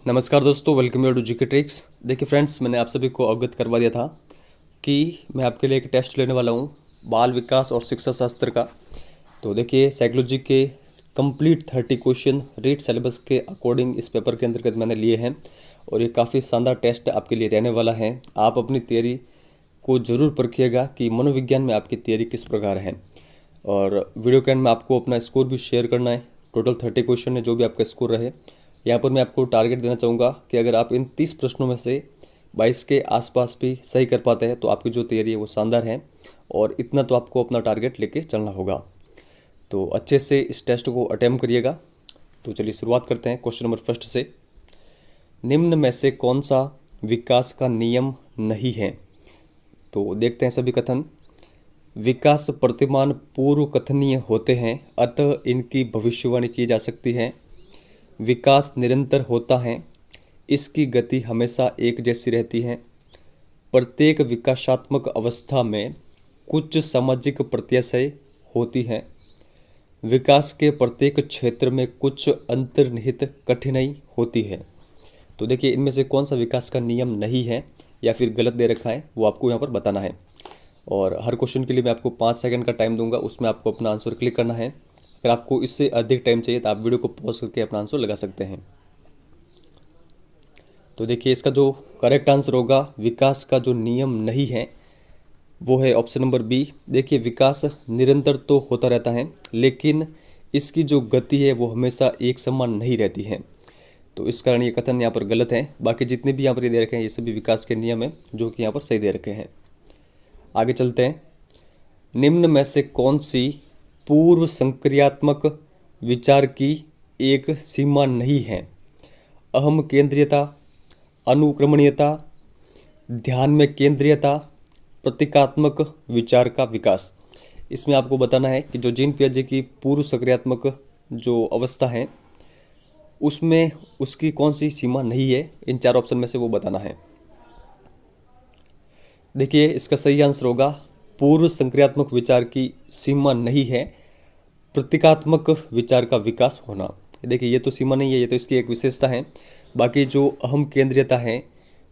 नमस्कार दोस्तों, welcome you to GK tricks. देखिए फ्रेंड्स, मैंने आप सभी को अवगत करवा दिया था कि मैं आपके लिए एक टेस्ट लेने वाला हूँ बाल विकास और शिक्षा शास्त्र का। तो देखिए, साइकोलॉजी के कंप्लीट 30 क्वेश्चन रीड सिलेबस के अकॉर्डिंग इस पेपर के अंतर्गत मैंने लिए हैं और ये काफ़ी शानदार टेस्ट आपके लिए रहने वाला है। आप अपनी तैयारी को ज़रूर परखिएगा कि मनोविज्ञान में आपकी तैयारी किस प्रकार है। और वीडियो के एंड में आपको अपना स्कोर भी शेयर करना है। टोटल 30 क्वेश्चन है, जो भी आपका स्कोर रहे। यहाँ पर मैं आपको टारगेट देना चाहूँगा कि अगर आप इन 30 प्रश्नों में से 22 के आसपास भी सही कर पाते हैं तो आपकी जो तैयारी है वो शानदार है। और इतना तो आपको अपना टारगेट लेके चलना होगा। तो अच्छे से इस टेस्ट को अटेम्प्ट करिएगा। तो चलिए शुरुआत करते हैं क्वेश्चन नंबर फर्स्ट से। निम्न में से कौन सा विकास का नियम नहीं है? तो देखते हैं सभी कथन। विकास प्रतिमान पूर्व कथनीय होते हैं, अतः इनकी भविष्यवाणी की जा सकती है। विकास निरंतर होता है, इसकी गति हमेशा एक जैसी रहती है। प्रत्येक विकासात्मक अवस्था में कुछ सामाजिक प्रत्याशय होती है। विकास के प्रत्येक क्षेत्र में कुछ अंतर्निहित कठिनाई होती है। तो देखिए, इनमें से कौन सा विकास का नियम नहीं है या फिर गलत दे रखा है वो आपको यहाँ पर बताना है। और हर क्वेश्चन के लिए मैं आपको 5 सेकंड का टाइम दूंगा, उसमें आपको अपना आंसर क्लिक करना है। अगर आपको इससे अधिक टाइम चाहिए तो आप वीडियो को पॉज करके अपना आंसर लगा सकते हैं। तो देखिए, इसका जो करेक्ट आंसर होगा, विकास का जो नियम नहीं है वो है ऑप्शन नंबर बी। देखिए, विकास निरंतर तो होता रहता है, लेकिन इसकी जो गति है वो हमेशा एक समान नहीं रहती है। तो इस कारण ये कथन यहाँ पर गलत है। बाकी जितने भी यहाँ पर ये दे रखे हैं ये सभी विकास के नियम हैं जो कि यहाँ पर सही दे रखे हैं। आगे चलते हैं। निम्न में से कौन सी पूर्व संक्रियात्मक विचार की एक सीमा नहीं है? अहम केंद्रीयता, अनुक्रमणीयता, ध्यान में केंद्रीयता, प्रतीकात्मक विचार का विकास। इसमें आपको बताना है कि जो जीन पियाजे की पूर्व सक्रियात्मक जो अवस्था है उसमें उसकी कौन सी सीमा नहीं है। इन 4 ऑप्शन में से वो बताना है। देखिए, इसका सही आंसर होगा पूर्व संक्रियात्मक विचार की सीमा नहीं है, प्रतीकात्मक विचार का विकास होना। देखिए, ये तो सीमा नहीं है, ये तो इसकी एक विशेषता है। बाकी जो अहम केंद्रीयता है,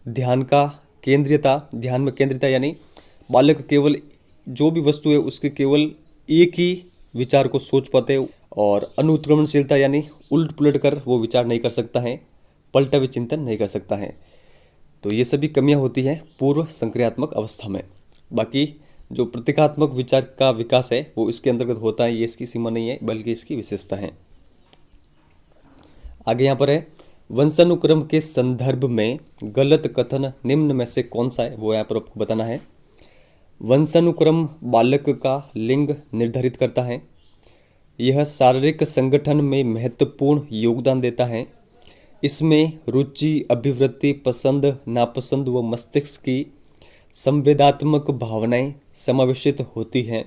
ध्यान का केंद्रीयता, ध्यान में केंद्रीयता यानी बालक केवल जो भी वस्तु है उसके केवल एक ही विचार को सोच पाते हैं। और अनुत्क्रमणशीलता यानी उलट पुलट कर वो विचार नहीं कर सकता है, पलटा विचिंतन नहीं कर सकता है। तो ये सभी कमियां होती हैं पूर्व संक्रियात्मक अवस्था में। बाकी जो प्रतीकात्मक विचार का विकास है वो इसके अंतर्गत होता है। ये इसकी सीमा नहीं है बल्कि इसकी विशेषता है। आगे यहाँ पर है, वंशानुक्रम के संदर्भ में गलत कथन निम्न में से कौन सा है? वो यहाँ पर आपको बताना है। वंशानुक्रम बालक का लिंग निर्धारित करता है। यह शारीरिक संगठन में महत्वपूर्ण योगदान देता है। इसमें रुचि, अभिवृत्ति, पसंद, नापसंद व मस्तिष्क की संवेदात्मक भावनाएं समावेशित होती हैं।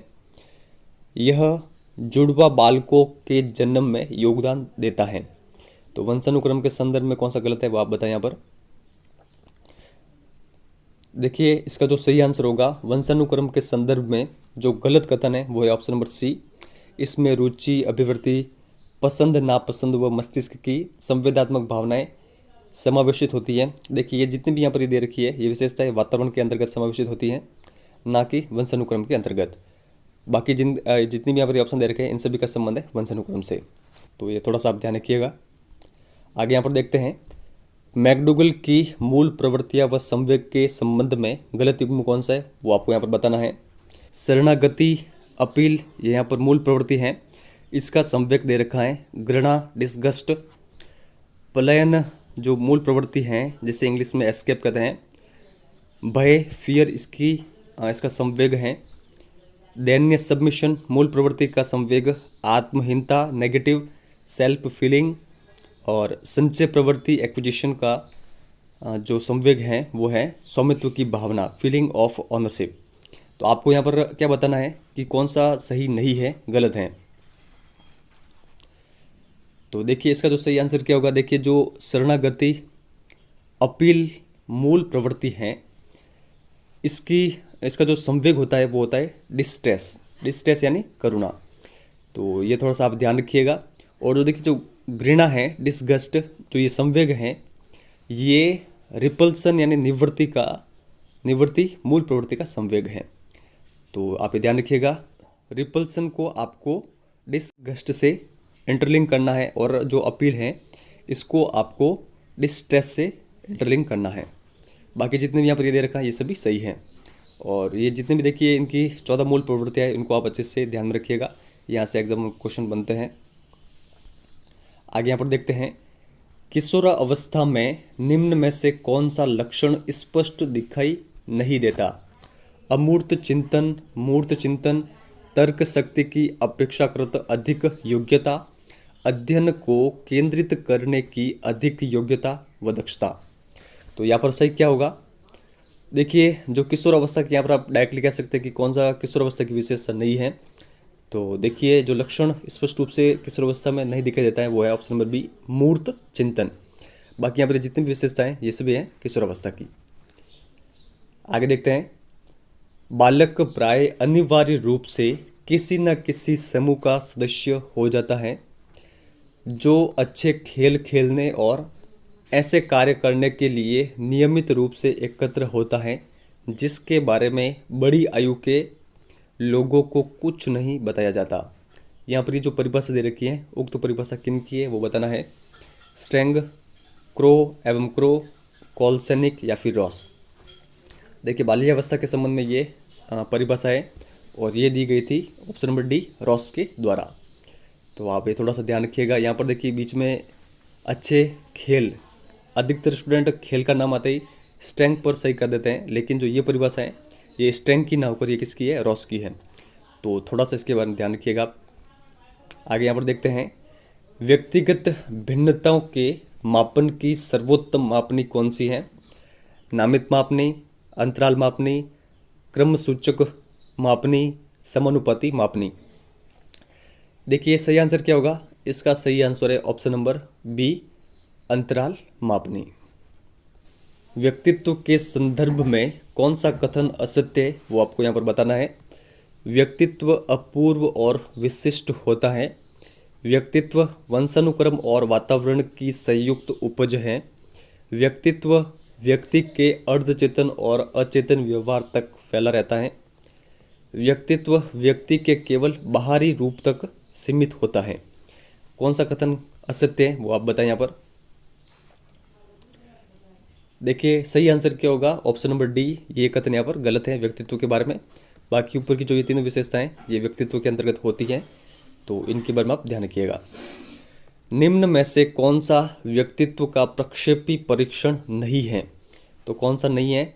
यह जुड़वा बालकों के जन्म में योगदान देता है। तो वंशानुक्रम के संदर्भ में कौन सा गलत है वो आप बताएं यहाँ पर। देखिए, इसका जो सही आंसर होगा वंशानुक्रम के संदर्भ में जो गलत कथन है वो है ऑप्शन नंबर सी। इसमें रुचि, अभिवृत्ति, पसंद, नापसंद व मस्तिष्क की संवेदात्मक भावनाएं समावेशित होती है। देखिए, ये जितनी भी यहाँ पर ये दे रखी है ये विशेषता है वातावरण के अंतर्गत समावेशित होती है, ना कि वंशानुक्रम के अंतर्गत। बाकी जितनी भी यहाँ पर ऑप्शन दे रखे हैं इन सभी का संबंध है वंशानुक्रम से। तो ये थोड़ा सा आप ध्यान रखिएगा। आगे यहाँ पर देखते हैं, मैकडूगल की मूल प्रवृत्तियाँ व संवेग के संबंध में गलत युग्म कौन सा है वो आपको यहाँ पर बताना है। शरणागति, अपील, ये यहाँ पर मूल प्रवृत्ति है, इसका संवेग दे रखा है। घृणा, डिस्गस्ट, पलायन जो मूल प्रवृत्ति है जिसे इंग्लिश में एस्केप कहते हैं। भय, फियर, इसका संवेग है। दैन्य, सबमिशन, मूल प्रवृत्ति का संवेग। आत्महीनता, नेगेटिव सेल्फ फीलिंग। और संचय प्रवृत्ति, एक्विजिशन का जो संवेग है वो है स्वामित्व की भावना, फीलिंग ऑफ ऑनरशिप। तो आपको यहाँ पर क्या बताना है कि कौन सा सही नहीं है, गलत है। तो देखिए, इसका जो सही आंसर क्या होगा, देखिए जो शरणागति, अपील मूल प्रवृत्ति है, इसका जो संवेग होता है वो होता है डिस्ट्रेस। डिस्ट्रेस यानी करुणा। तो ये थोड़ा सा आप ध्यान रखिएगा। और जो देखिए जो घृणा है, डिसगस्ट, जो ये संवेग है ये रिपल्सन यानी निवृत्ति मूल प्रवृत्ति का संवेग है। तो आप ये ध्यान रखिएगा, रिपल्सन को आपको डिसगस्ट से इंटरलिंक करना है और जो अपील है इसको आपको डिस्ट्रेस से इंटरलिंक करना है। बाकी जितने भी यहाँ पर ये दे रखा है ये सभी सही हैं। और ये जितने भी देखिए इनकी 14 मूल प्रवृत्तियाँ हैं, इनको आप अच्छे से ध्यान में रखिएगा, यहाँ से एग्जाम में क्वेश्चन बनते हैं। आगे यहाँ पर देखते हैं, किशोर अवस्था में निम्न में से कौन सा लक्षण स्पष्ट दिखाई नहीं देता? अमूर्त चिंतन, मूर्त चिंतन, तर्क शक्ति की अपेक्षाकृत अधिक योग्यता, अध्ययन को केंद्रित करने की अधिक योग्यता व दक्षता। तो यहाँ पर सही क्या होगा? देखिए जो किशोर अवस्था की, यहाँ पर आप डायरेक्टली कह सकते हैं कि कौन सा किशोर अवस्था की विशेषता नहीं है। तो देखिए जो लक्षण स्पष्ट रूप से किशोर अवस्था में नहीं दिखाई देता है वो है ऑप्शन नंबर बी, मूर्त चिंतन। बाकी यहाँ पर जितनी भी विशेषताएं ये सभी हैं किशोर अवस्था की। आगे देखते हैं, बालक प्राय अनिवार्य रूप से किसी न किसी समूह का सदस्य हो जाता है जो अच्छे खेल खेलने और ऐसे कार्य करने के लिए नियमित रूप से एकत्र होता है जिसके बारे में बड़ी आयु के लोगों को कुछ नहीं बताया जाता। यहाँ पर ये जो परिभाषा दे रखी है, उक्त परिभाषा किन की है वो बताना है। स्ट्रेंग, क्रो एवं क्रो, कॉलसेनिक या फिर रॉस। देखिए बाल्यावस्था के संबंध में ये परिभाषा है और ये दी गई थी ऑप्शन नंबर डी, रॉस के द्वारा। तो आप ये थोड़ा सा ध्यान रखिएगा। यहाँ पर देखिए बीच में अच्छे खेल, अधिकतर स्टूडेंट खेल का नाम आते ही स्ट्रेंग पर सही कर देते हैं, लेकिन जो ये परिभाषा है ये स्ट्रेंग की ना होकर ये किसकी है? रॉस की है। तो थोड़ा सा इसके बारे में ध्यान रखिएगा। आगे यहाँ पर देखते हैं, व्यक्तिगत भिन्नताओं के मापन की सर्वोत्तम मापनी कौन सी है? नामित मापनी, अंतराल मापनी, क्रम सूचक मापनी, समानुपाती मापनी। देखिए सही आंसर क्या होगा? इसका सही आंसर है ऑप्शन नंबर बी, अंतराल मापनी। व्यक्तित्व के संदर्भ में कौन सा कथन असत्य है वो आपको यहाँ पर बताना है। व्यक्तित्व अपूर्व और विशिष्ट होता है। व्यक्तित्व वंशानुक्रम और वातावरण की संयुक्त उपज है। व्यक्तित्व व्यक्ति के अर्धचेतन और अचेतन व्यवहार तक फैला रहता है। व्यक्तित्व व्यक्ति के केवल बाहरी रूप तक सीमित होता है। कौन सा कथन असत्य है वो आप बताएं यहाँ पर। देखिए सही आंसर क्या होगा? ऑप्शन नंबर डी, ये कथन यहाँ पर गलत है व्यक्तित्व के बारे में। बाकी ऊपर की जो ये तीनों विशेषताएं ये व्यक्तित्व के अंतर्गत होती हैं, तो इनके बारे में आप ध्यान रखिएगा। निम्न में से कौन सा व्यक्तित्व का प्रक्षेपी परीक्षण नहीं है? तो कौन सा नहीं है?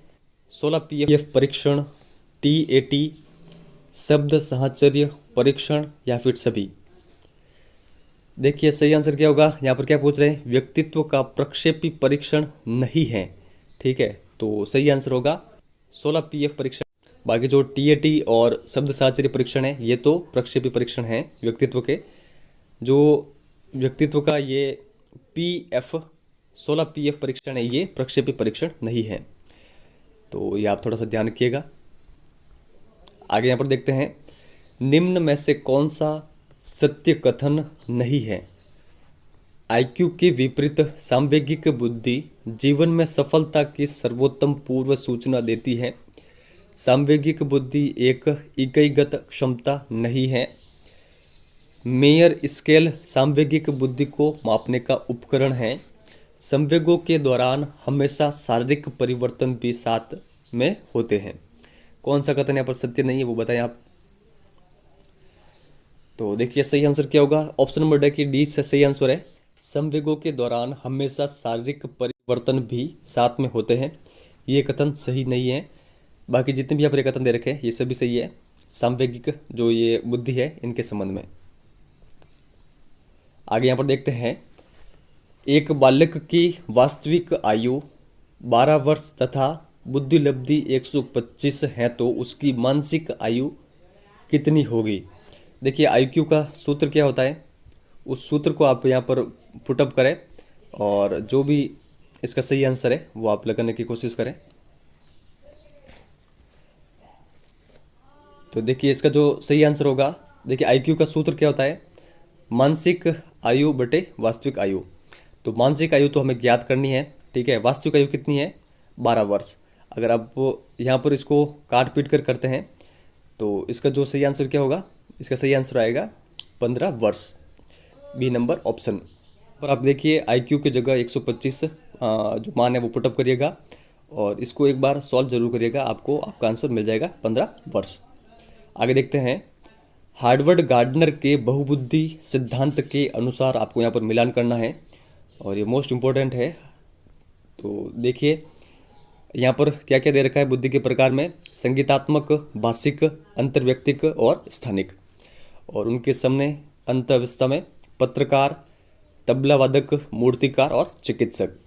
16 PF परीक्षण, TAT, शब्द साहचर्य परीक्षण या फिर सभी। देखिए सही आंसर क्या होगा? यहाँ पर क्या पूछ रहे हैं? व्यक्तित्व का प्रक्षेपी परीक्षण नहीं है। ठीक है, तो सही आंसर होगा 16 PF परीक्षण। बाकी जो TAT और शब्द साहचर्य परीक्षण है ये तो प्रक्षेपी परीक्षण है व्यक्तित्व के। जो व्यक्तित्व का ये PF 16 PF परीक्षण है ये प्रक्षेपी परीक्षण नहीं है। तो ये आप थोड़ा सा ध्यान रखिएगा। आगे यहाँ पर देखते हैं, निम्न में से कौन सा सत्य कथन नहीं है? IQ के विपरीत सांवेगिक बुद्धि जीवन में सफलता की सर्वोत्तम पूर्व सूचना देती है। सांवेगिक बुद्धि एक इकाईगत क्षमता नहीं है। मेयर स्केल सांवेगिक बुद्धि को मापने का उपकरण है। संवेगों के दौरान हमेशा शारीरिक परिवर्तन भी साथ में होते हैं। कौन सा कथन यहाँ पर सत्य नहीं है वो बताएं आप। तो देखिए सही आंसर क्या होगा? ऑप्शन नंबर डी से सही आंसर है। संवेगों के दौरान हमेशा शारीरिक परिवर्तन भी साथ में होते हैं, ये कथन सही नहीं है। बाकी जितने भी यहाँ पर कथन दे रखे हैं ये सभी सही है सांवेगिक जो ये बुद्धि है इनके संबंध में। आगे यहाँ पर देखते हैं, एक बालक की वास्तविक आयु 12 वर्ष तथा बुद्धि लब्धि 125 है तो उसकी मानसिक आयु कितनी होगी? देखिए IQ का सूत्र क्या होता है, उस सूत्र को आप यहाँ पर पुटअप करें और जो भी इसका सही आंसर है वो आप लगाने की कोशिश करें। तो देखिए इसका जो सही आंसर होगा, देखिए IQ का सूत्र क्या होता है? मानसिक आयु बटे वास्तविक आयु। तो मानसिक आयु तो हमें ज्ञात करनी है ठीक है। वास्तविक आयु कितनी है? 12 वर्ष। अगर आप यहाँ पर इसको काट पीट कर करते हैं तो इसका जो सही आंसर क्या होगा? इसका सही आंसर आएगा 15 वर्ष, बी नंबर ऑप्शन। पर आप देखिए IQ की जगह 125 जो मान है वो पुटअप करिएगा और इसको एक बार सॉल्व जरूर करिएगा, आपको आपका आंसर मिल जाएगा 15 वर्ष। आगे देखते हैं। हार्वर्ड गार्डनर के बहुबुद्धि सिद्धांत के अनुसार आपको यहाँ पर मिलान करना है और ये मोस्ट इम्पोर्टेंट है। तो देखिए यहाँ पर क्या क्या दे रखा है बुद्धि के प्रकार में: संगीतात्मक, भाषिक, अंतर्व्यक्तिक और स्थानिक। और उनके सामने अंतःवस्था में पत्रकार, तबला वादक, मूर्तिकार और चिकित्सक।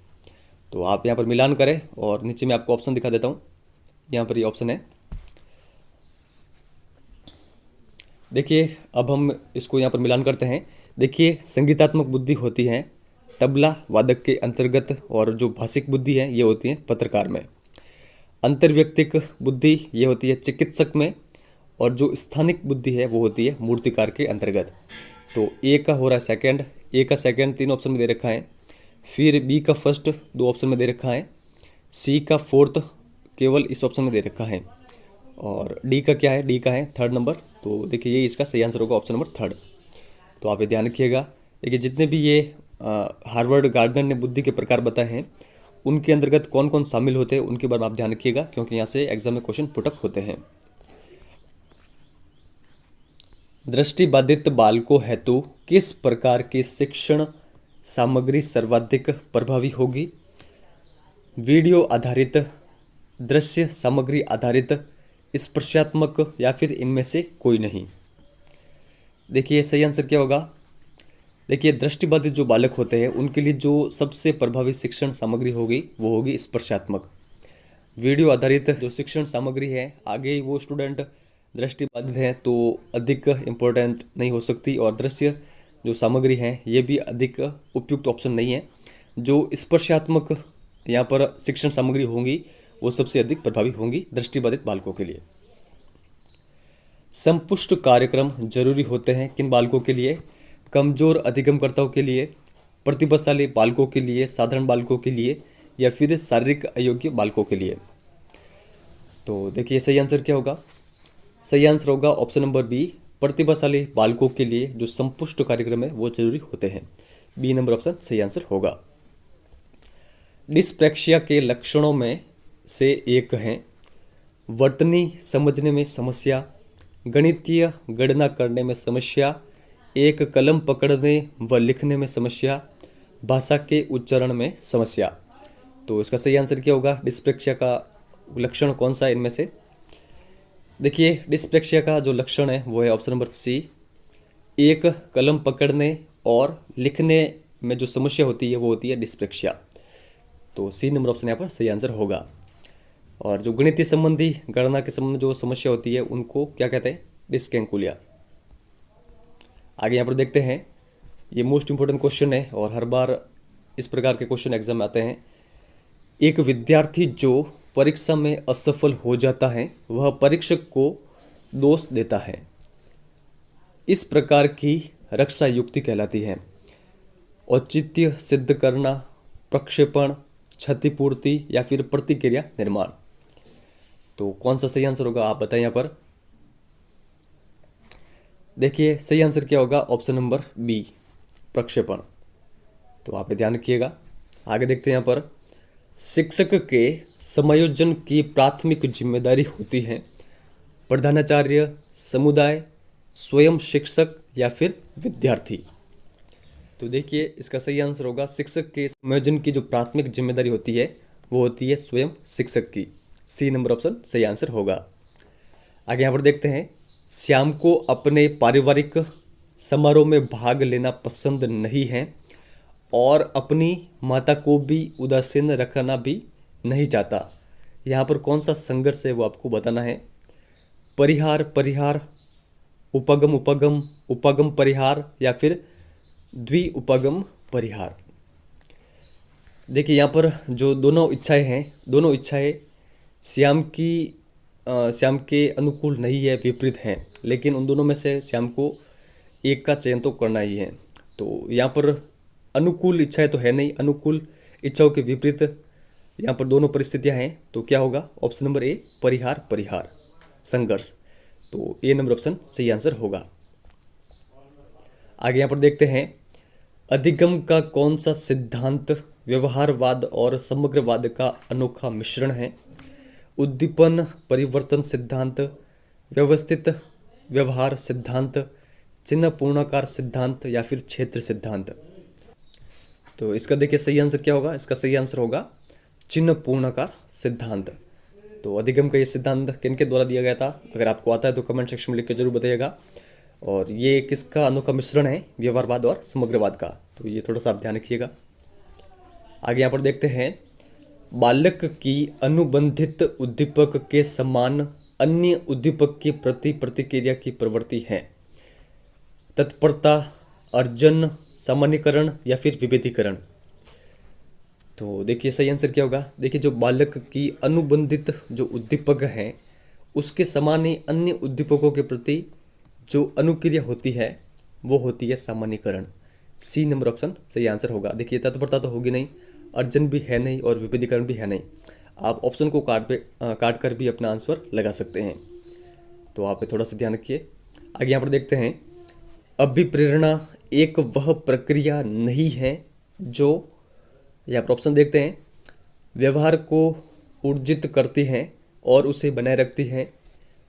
तो आप यहाँ पर मिलान करें और नीचे मैं आपको ऑप्शन दिखा देता हूँ। यहाँ पर ये ऑप्शन है। देखिए अब हम इसको यहाँ पर मिलान करते हैं। देखिए संगीतात्मक बुद्धि होती है तबला वादक के अंतर्गत और जो भाषिक बुद्धि है ये होती है पत्रकार में। अंतर्व्यक्तिक बुद्धि ये होती है चिकित्सक में और जो स्थानिक बुद्धि है वो होती है मूर्तिकार के अंतर्गत। तो ए का हो रहा है सेकंड, ए का सेकंड 3 ऑप्शन में दे रखा है, फिर बी का फर्स्ट 2 ऑप्शन में दे रखा है, सी का फोर्थ केवल इस ऑप्शन में दे रखा है और डी का क्या है? डी का है थर्ड नंबर। तो देखिए ये इसका सही आंसर होगा ऑप्शन नंबर थर्ड। तो आप ये ध्यान रखिएगा। देखिए जितने भी ये हार्वर्ड गार्डनर ने बुद्धि के प्रकार बताए हैं उनके अंतर्गत कौन कौन शामिल होते हैं उनके बारे में आप ध्यान रखिएगा, क्योंकि यहाँ से एग्जाम में क्वेश्चन पुटअप होते हैं। दृष्टिबाधित बालकों हेतु किस प्रकार की शिक्षण सामग्री सर्वाधिक प्रभावी होगी? वीडियो आधारित, दृश्य सामग्री आधारित, स्पर्शात्मक या फिर इनमें से कोई नहीं। देखिए सही आंसर क्या होगा? देखिए दृष्टिबाधित जो बालक होते हैं उनके लिए जो सबसे प्रभावी शिक्षण सामग्री होगी वो होगी स्पर्शात्मक। वीडियो आधारित जो शिक्षण सामग्री है आगे वो स्टूडेंट दृष्टिबाधित है तो अधिक इम्पोर्टेंट नहीं हो सकती, और दृश्य जो सामग्री है ये भी अधिक उपयुक्त ऑप्शन नहीं है। जो स्पर्शात्मक यहाँ पर शिक्षण सामग्री होंगी वो सबसे अधिक प्रभावी होंगी दृष्टिबाधित बालकों के लिए। संपुष्ट कार्यक्रम जरूरी होते हैं किन बालकों के लिए? कमजोर अधिगमकर्ताओं के लिए, प्रतिभाशाली बालकों के लिए, साधारण बालकों के लिए या फिर शारीरिक अयोग्य बालकों के लिए। तो देखिए सही आंसर क्या होगा? सही आंसर होगा ऑप्शन नंबर बी, प्रतिभाशाली बालकों के लिए जो संपुष्ट कार्यक्रम है वो जरूरी होते हैं। बी नंबर ऑप्शन सही आंसर होगा। डिस्प्रैक्सिया के लक्षणों में से एक है वर्तनी समझने में समस्या, गणितीय गणना करने में समस्या, एक कलम पकड़ने व लिखने में समस्या, भाषा के उच्चारण में समस्या। तो इसका सही आंसर क्या होगा? डिस्प्रैक्सिया का लक्षण कौन सा है इनमें से? देखिए डिस्प्रैक्सिया का जो लक्षण है वो है ऑप्शन नंबर सी, एक कलम पकड़ने और लिखने में जो समस्या होती है वो होती है डिस्प्रैक्सिया। तो सी नंबर ऑप्शन यहाँ पर सही आंसर होगा। और जो गणितीय संबंधी गणना के संबंध में जो समस्या होती है उनको क्या कहते हैं? डिस्कैलकुलिया। आगे यहाँ पर देखते हैं, ये मोस्ट इंपॉर्टेंट क्वेश्चन है और हर बार इस प्रकार के क्वेश्चन एग्जाम में आते हैं। एक विद्यार्थी जो परीक्षा में असफल हो जाता है वह परीक्षक को दोष देता है, इस प्रकार की रक्षा युक्ति कहलाती है। औचित्य सिद्ध करना, प्रक्षेपण, क्षतिपूर्ति या फिर प्रतिक्रिया निर्माण। तो कौन सा सही आंसर होगा आप बताएं यहाँ पर? देखिए सही आंसर क्या होगा? ऑप्शन नंबर बी, प्रक्षेपण। तो आप ध्यान रखिएगा। आगे देखते हैं यहाँ पर, शिक्षक के समायोजन की प्राथमिक जिम्मेदारी होती है प्रधानाचार्य, समुदाय, स्वयं शिक्षक या फिर विद्यार्थी। तो देखिए इसका सही आंसर होगा शिक्षक के समायोजन की जो प्राथमिक जिम्मेदारी होती है वो होती है स्वयं शिक्षक की। सी नंबर ऑप्शन सही आंसर होगा। आगे यहाँ पर देखते हैं, श्याम को अपने पारिवारिक समारोह में भाग लेना पसंद नहीं है और अपनी माता को भी उदासीन रखना भी नहीं चाहता। यहाँ पर कौन सा संघर्ष है वो आपको बताना है। परिहार परिहार, उपगम उपगम, उपगम परिहार या फिर द्वि उपगम परिहार। देखिए यहाँ पर जो दोनों इच्छाएं हैं, दोनों इच्छाएं श्याम के अनुकूल नहीं है, विपरीत हैं, लेकिन उन दोनों में से श्याम को एक का चयन तो करना ही है। तो यहाँ पर अनुकूल इच्छाएं तो है नहीं, अनुकूल इच्छाओं के विपरीत यहाँ पर दोनों परिस्थितियाँ हैं, तो क्या होगा? ऑप्शन नंबर ए, परिहार परिहार संघर्ष। तो ए नंबर ऑप्शन सही आंसर होगा। आगे यहाँ पर देखते हैं, अधिगम का कौन सा सिद्धांत व्यवहारवाद और समग्रवाद का अनोखा मिश्रण है? उद्दीपन परिवर्तन सिद्धांत, व्यवस्थित व्यवहार सिद्धांत, चिन्ह पूर्णाकार सिद्धांत या फिर क्षेत्र सिद्धांत। तो इसका देखिए सही आंसर क्या होगा? इसका सही आंसर होगा चिन्ह पूर्णाकार सिद्धांत। तो अधिगम का ये सिद्धांत किन के द्वारा दिया गया था? अगर आपको आता है तो कमेंट सेक्शन में लिख के जरूर बताइएगा। और ये किसका अनोखा मिश्रण है? व्यवहारवाद और समग्रवाद का। तो ये थोड़ा सा आप ध्यान रखिएगा। आगे यहाँ पर देखते हैं, बालक की अनुबंधित उद्दीपक के समान अन्य उद्दीपक के प्रति प्रतिक्रिया की प्रवृत्ति है। तत्परता, अर्जन, सामान्यीकरण या फिर विभेदीकरण। तो देखिए सही आंसर क्या होगा? देखिए जो बालक की अनुबंधित जो उद्दीपक है उसके समान ही अन्य उद्दीपकों के प्रति जो अनुक्रिया होती है वो होती है सामान्यीकरण। सी नंबर ऑप्शन सही आंसर होगा। देखिए तत्परता तो होगी नहीं, अर्जन भी है नहीं और विभेदीकरण भी है नहीं। आप ऑप्शन को काट कर भी अपना आंसर लगा सकते हैं। तो आप थोड़ा सा ध्यान रखिए। आगे यहाँ पर देखते हैं, अभिप्रेरणा एक वह प्रक्रिया नहीं है जो, यहाँ पर ऑप्शन देखते हैं, व्यवहार को ऊर्जित करती है और उसे बनाए रखती है,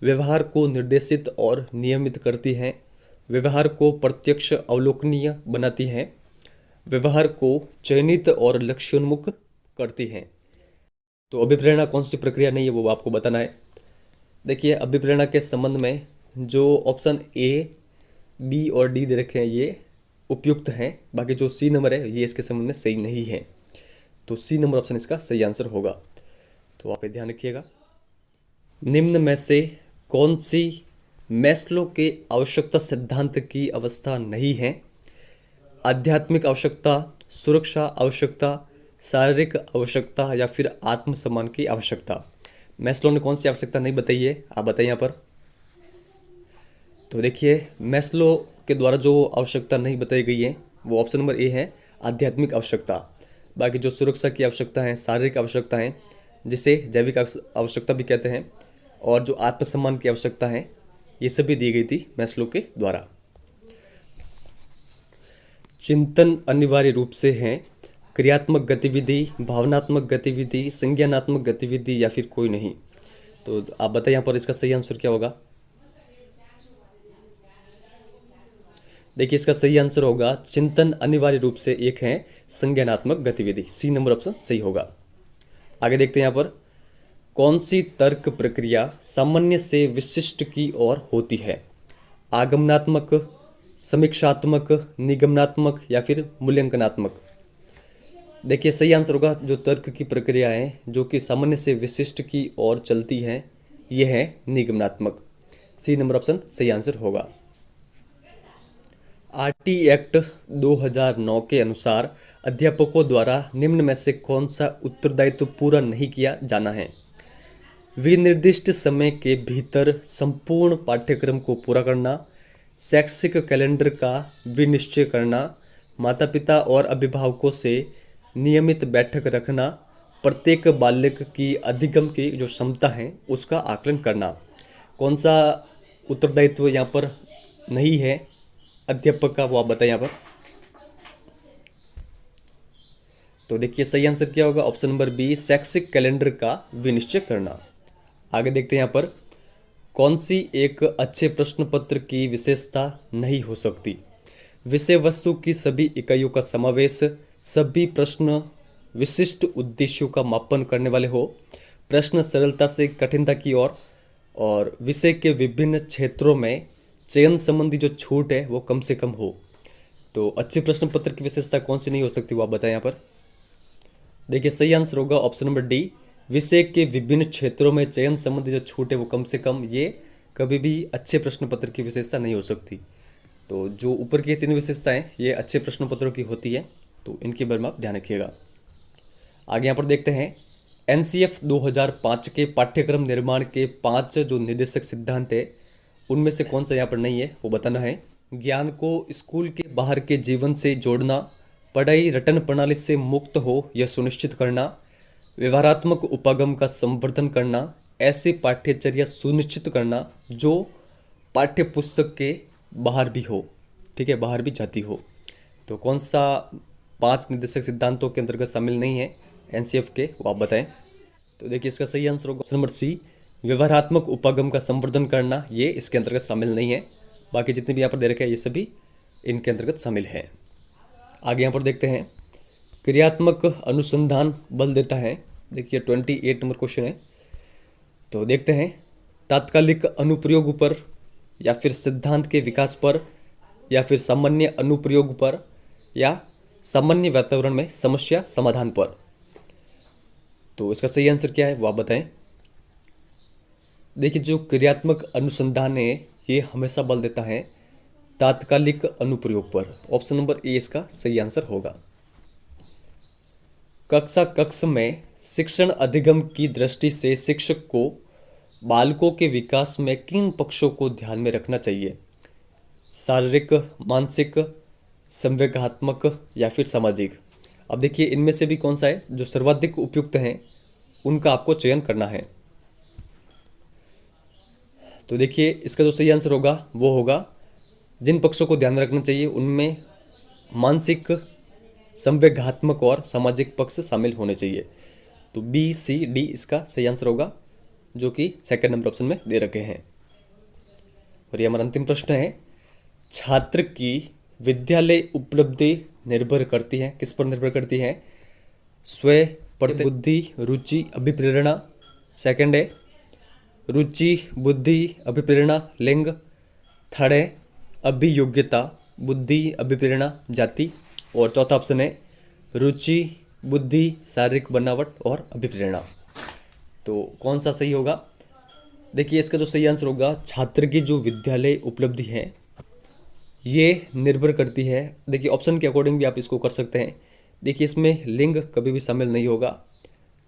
व्यवहार को निर्देशित और नियमित करती है, व्यवहार को प्रत्यक्ष अवलोकनीय बनाती है, व्यवहार को चयनित और लक्ष्योन्मुख करती है। तो अभिप्रेरणा कौन सी प्रक्रिया नहीं है वो आपको बताना है। देखिए अभिप्रेरणा के संबंध में जो ऑप्शन ए, बी और डी दे रखे हैं ये उपयुक्त हैं, बाकी जो सी नंबर है ये इसके संबंध में सही नहीं है। तो सी नंबर ऑप्शन इसका सही आंसर होगा। तो आप ये ध्यान रखिएगा। निम्न में से कौन सी मैस्लो के आवश्यकता सिद्धांत की अवस्था नहीं है? आध्यात्मिक आवश्यकता, सुरक्षा आवश्यकता, शारीरिक आवश्यकता या फिर आत्मसम्मान की आवश्यकता। मैस्लो ने कौन सी आवश्यकता नहीं बताई है, आप बताइए यहाँ पर। तो देखिए मैस्लो के द्वारा जो आवश्यकता नहीं बताई गई है वो ऑप्शन नंबर ए है, आध्यात्मिक आवश्यकता। बाकी जो सुरक्षा की आवश्यकता है, शारीरिक आवश्यकता है जिसे जैविक आवश्यकता भी कहते हैं, और जो आत्मसम्मान की आवश्यकता है ये सभी दी गई थी मैस्लो के द्वारा। चिंतन अनिवार्य रूप से है क्रियात्मक गतिविधि, भावनात्मक गतिविधि, संज्ञानात्मक गतिविधि या फिर कोई नहीं। तो आप बताइए यहाँ पर इसका सही आंसर क्या होगा? देखिए इसका सही आंसर होगा, चिंतन अनिवार्य रूप से एक है संज्ञानात्मक गतिविधि। सी नंबर ऑप्शन सही होगा। आगे देखते हैं यहाँ पर, कौन सी तर्क प्रक्रिया सामान्य से विशिष्ट की ओर होती है? आगमनात्मक, समीक्षात्मक, निगमनात्मक या फिर मूल्यांकनात्मक। देखिए सही आंसर होगा जो तर्क की प्रक्रिया है जो कि सामान्य से विशिष्ट की ओर चलती है यह है निगमनात्मक। सी नंबर ऑप्शन सही आंसर होगा। आरटी एक्ट 2009 के अनुसार अध्यापकों द्वारा निम्न में से कौन सा उत्तरदायित्व पूरा नहीं किया जाना है? विनिर्दिष्ट समय के भीतर संपूर्ण पाठ्यक्रम को पूरा करना, शैक्षिक कैलेंडर का विनिश्चय करना, माता पिता और अभिभावकों से नियमित बैठक रखना, प्रत्येक बालक की अधिगम की जो क्षमता है उसका आकलन करना। कौन सा उत्तरदायित्व यहाँ पर नहीं है अध्यापक का वो आप बताएं यहाँ पर। तो देखिए सही आंसर क्या होगा? ऑप्शन नंबर बी, शैक्षिक कैलेंडर का विनिश्चय करना। आगे देखते हैं यहाँ पर, कौन सी एक अच्छे प्रश्न पत्र की विशेषता नहीं हो सकती? विषय वस्तु की सभी इकाइयों का समावेश, सभी प्रश्न विशिष्ट उद्देश्यों का मापन करने वाले हो, प्रश्न सरलता से कठिनता की ओर, और विषय के विभिन्न क्षेत्रों में चयन संबंधी जो छूट है वो कम से कम हो। तो अच्छे प्रश्न पत्र की विशेषता कौन सी नहीं हो सकती वो आप बताएं यहाँ पर। देखिए सही आंसर होगा ऑप्शन नंबर डी, विषय के विभिन्न क्षेत्रों में चयन संबंधी जो छूट है वो कम से कम, ये कभी भी अच्छे प्रश्न पत्र की विशेषता नहीं हो सकती। तो जो ऊपर की तीन विशेषताएं ये अच्छे प्रश्न पत्रों की होती है, तो इनके बारे में आप ध्यान रखिएगा। आगे यहाँ पर देखते हैं, एनसीएफ 2005 के पाठ्यक्रम निर्माण के 5 जो निर्देशक सिद्धांत है उनमें से कौन सा यहाँ पर नहीं है वो बताना है। ज्ञान को स्कूल के बाहर के जीवन से जोड़ना, पढ़ाई रटन प्रणाली से मुक्त हो यह सुनिश्चित करना, व्यवहारात्मक उपागम का संवर्धन करना, ऐसी पाठ्यचर्या सुनिश्चित करना जो पाठ्य पुस्तक के बाहर भी हो, ठीक है, बाहर भी जाती हो। तो कौन सा 5 निर्देशक सिद्धांतों के अंतर्गत शामिल नहीं है एनसीएफ के, वो आप बताएं। तो देखिए इसका सही आंसर होगा ऑप्शन नंबर सी, व्यवहारात्मक उपागम का संवर्धन करना, ये इसके अंतर्गत शामिल नहीं है। बाकी जितने भी यहाँ पर दे रखे हैं ये सभी इनके अंतर्गत शामिल है। आगे यहाँ पर देखते हैं, क्रियात्मक अनुसंधान बल देता है। देखिए 28 नंबर क्वेश्चन है। तो देखते हैं, तात्कालिक अनुप्रयोग पर या फिर सिद्धांत के विकास पर या फिर सामान्य अनुप्रयोग पर या सामान्य वातावरण में समस्या समाधान पर। तो इसका सही आंसर क्या है वो आप बताएं। देखिए जो क्रियात्मक अनुसंधान है ये हमेशा बल देता है तात्कालिक अनुप्रयोग पर। ऑप्शन नंबर ए इसका सही आंसर होगा। कक्षा में शिक्षण अधिगम की दृष्टि से शिक्षक को बालकों के विकास में किन पक्षों को ध्यान में रखना चाहिए? शारीरिक, मानसिक, संवेगात्मक या फिर सामाजिक। अब देखिए इनमें से भी कौन सा है जो सर्वाधिक उपयुक्त है, उनका आपको चयन करना है। तो देखिए इसका जो सही आंसर होगा वो होगा, जिन पक्षों को ध्यान में रखना चाहिए उनमें मानसिक, संवेगात्मक और सामाजिक पक्ष शामिल होने चाहिए। तो बी सी डी इसका सही आंसर होगा, जो कि सेकंड नंबर ऑप्शन में दे रखे हैं। और ये हमारा अंतिम प्रश्न है, छात्र की विद्यालय उपलब्धि निर्भर करती है, किस पर निर्भर करती है? स्वयं बुद्धि, रुचि, अभिप्रेरणा। सेकंड है रुचि, बुद्धि, अभिप्रेरणा, लिंग। थर्ड है अभियोग्यता, बुद्धि, अभिप्रेरणा, जाति। और चौथा ऑप्शन है रुचि, बुद्धि, शारीरिक बनावट और अभिप्रेरणा। तो कौन सा सही होगा? देखिए इसका जो सही आंसर होगा, छात्र की जो विद्यालय उपलब्धि है ये निर्भर करती है। देखिए ऑप्शन के अकॉर्डिंग भी आप इसको कर सकते हैं। देखिए इसमें लिंग कभी भी शामिल नहीं होगा,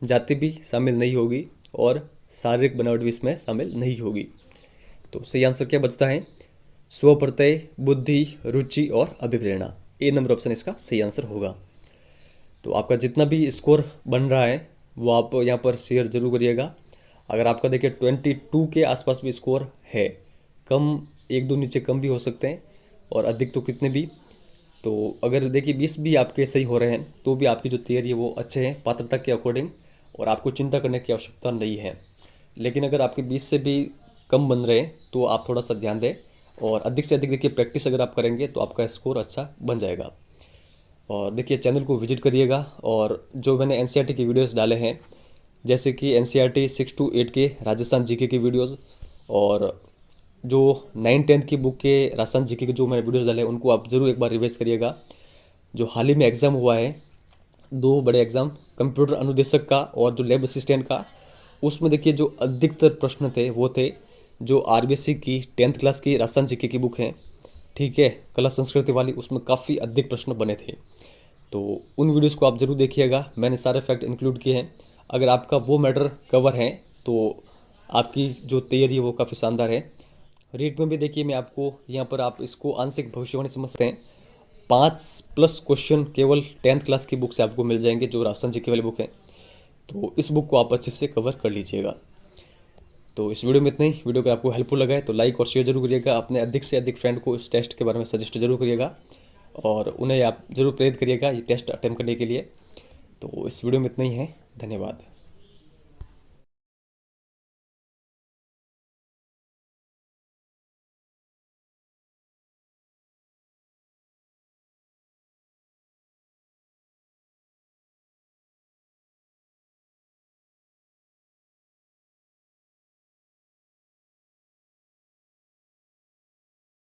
जाति भी शामिल नहीं होगी और शारीरिक बनावट भी इसमें शामिल नहीं होगी। तो सही आंसर क्या बचता है? स्वप्रत्यय, बुद्धि, रुचि और अभिप्रेरणा। ए नंबर ऑप्शन इसका सही आंसर होगा। तो आपका जितना भी स्कोर बन रहा है वो आप यहाँ पर शेयर जरूर करिएगा। अगर आपका देखिए 22 के आसपास भी स्कोर है, कम 1-2 नीचे कम भी हो सकते हैं और अधिक तो कितने भी। तो अगर देखिए 20 भी आपके सही हो रहे हैं तो भी आपकी जो तैयारी है वो अच्छे हैं पात्रता के अकॉर्डिंग, और आपको चिंता करने की आवश्यकता नहीं है। लेकिन अगर आपके 20 से भी कम बन रहे हैं तो आप थोड़ा सा ध्यान दें, और अधिक से अधिक देखिए प्रैक्टिस अगर आप करेंगे तो आपका स्कोर अच्छा बन जाएगा। और देखिए चैनल को विजिट करिएगा, और जो मैंने एनसीईआरटी की वीडियोस डाले हैं, जैसे कि एनसीईआरटी 6 to 8 के राजस्थान जीके की वीडियोस, और जो 9-10 की बुक के राजस्थान जीके के जो मैंने वीडियोस डाले हैं उनको आप ज़रूर एक बार रिवाइज करिएगा। जो हाल ही में एग्ज़ाम हुआ है, 2 बड़े एग्ज़ाम, कंप्यूटर अनुदेशक का और जो लैब असिस्टेंट का, उसमें देखिए जो अधिकतर प्रश्न थे वो थे जो आरबीएससी की 10th क्लास की राजस्थान जीके की बुक है, ठीक है, कला संस्कृति वाली, उसमें काफ़ी अधिक प्रश्न बने थे। तो उन वीडियोस को आप ज़रूर देखिएगा, मैंने सारे फैक्ट इंक्लूड किए हैं। अगर आपका वो मैटर कवर है तो आपकी जो तैयारी है वो काफ़ी शानदार है। रीड में भी देखिए मैं आपको यहाँ पर आप इसको आंशिक भविष्यवाणी समझ सकते हैं, 5+ क्वेश्चन केवल 10th क्लास की बुक से आपको मिल जाएंगे, जो राजस्थान जीके वाली बुक है। तो इस बुक को आप अच्छे से कवर कर लीजिएगा। तो इस वीडियो में इतना ही। वीडियो अगर आपको हेल्पफुल लगा है तो लाइक और शेयर जरूर करिएगा। अपने अधिक से अधिक फ्रेंड को इस टेस्ट के बारे में सजेस्ट जरूर करिएगा, और उन्हें आप जरूर प्रेरित करिएगा ये टेस्ट अटेम्प्ट करने के लिए। तो इस वीडियो में इतना ही है। धन्यवाद।